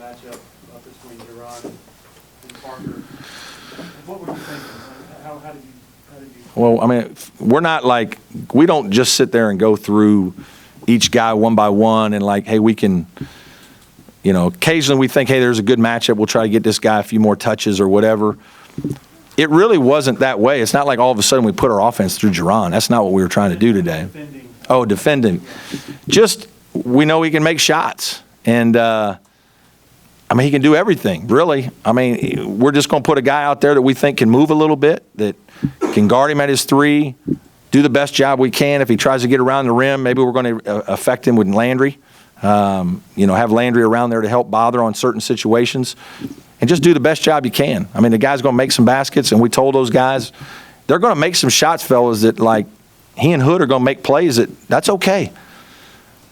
matchup between Jerron and Parker. What were you thinking? How did you? Well, I mean, we don't just sit there and go through each guy one by one and like, hey, we can, occasionally we think, hey, there's a good matchup. We'll try to get this guy a few more touches or whatever. It really wasn't that way. It's not like all of a sudden we put our offense through Jerron. That's not what we were trying to do today. Defending. Just, we know he can make shots. And, he can do everything, really. We're just going to put a guy out there that we think can move a little bit, that can guard him at his three, do the best job we can. If he tries to get around the rim, maybe we're going to affect him with Landry. Have Landry around there to help bother on certain situations. And just do the best job you can. The guy's going to make some baskets, and we told those guys, they're going to make some shots, fellas, that, like, he and Hood are going to make plays that's okay.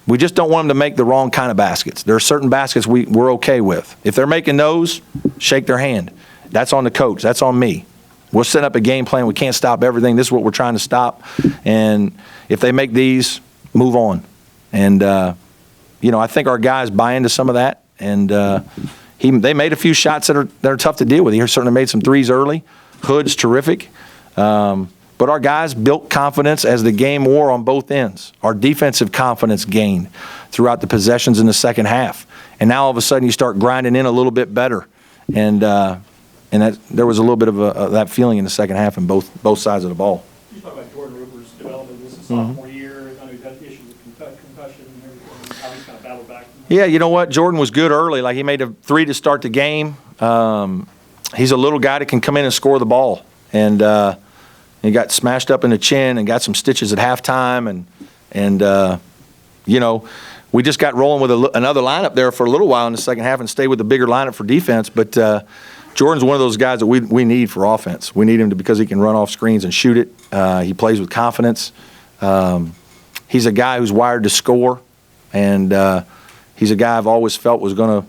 We just don't want them to make the wrong kind of baskets. There are certain baskets we're okay with. If they're making those, shake their hand. That's on the coach. That's on me. We'll set up a game plan. We can't stop everything. This is what we're trying to stop. And if they make these, move on. And, I think our guys buy into some of that. And they made a few shots that are tough to deal with. He certainly made some threes early. Hood's terrific. But our guys built confidence as the game wore on both ends. Our defensive confidence gained throughout the possessions in the second half. And now all of a sudden you start grinding in a little bit better. And there was a little bit of that feeling in the second half in both sides of the ball. You talk about Jordan Rupper's development. This is sophomore year. I know he's had issues with concussion and everything. How he's kind of battled back. Yeah, you know what? Jordan was good early. Like, he made a three to start the game. He's a little guy that can come in and score the ball. And he got smashed up in the chin and got some stitches at halftime. And we just got rolling with another lineup there for a little while in the second half and stayed with the bigger lineup for defense. But Jordan's one of those guys that we need for offense. We need him because he can run off screens and shoot it. He plays with confidence. He's a guy who's wired to score. And he's a guy I've always felt was going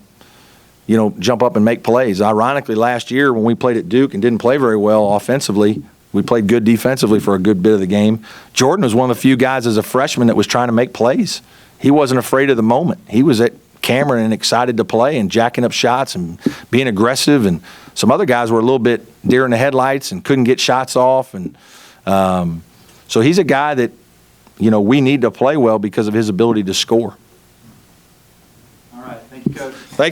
to, jump up and make plays. Ironically, last year when we played at Duke and didn't play very well offensively, we played good defensively for a good bit of the game. Jordan was one of the few guys as a freshman that was trying to make plays. He wasn't afraid of the moment. He was at Cameron and excited to play and jacking up shots and being aggressive. And some other guys were a little bit deer in the headlights and couldn't get shots off. And so he's a guy that, we need to play well because of his ability to score.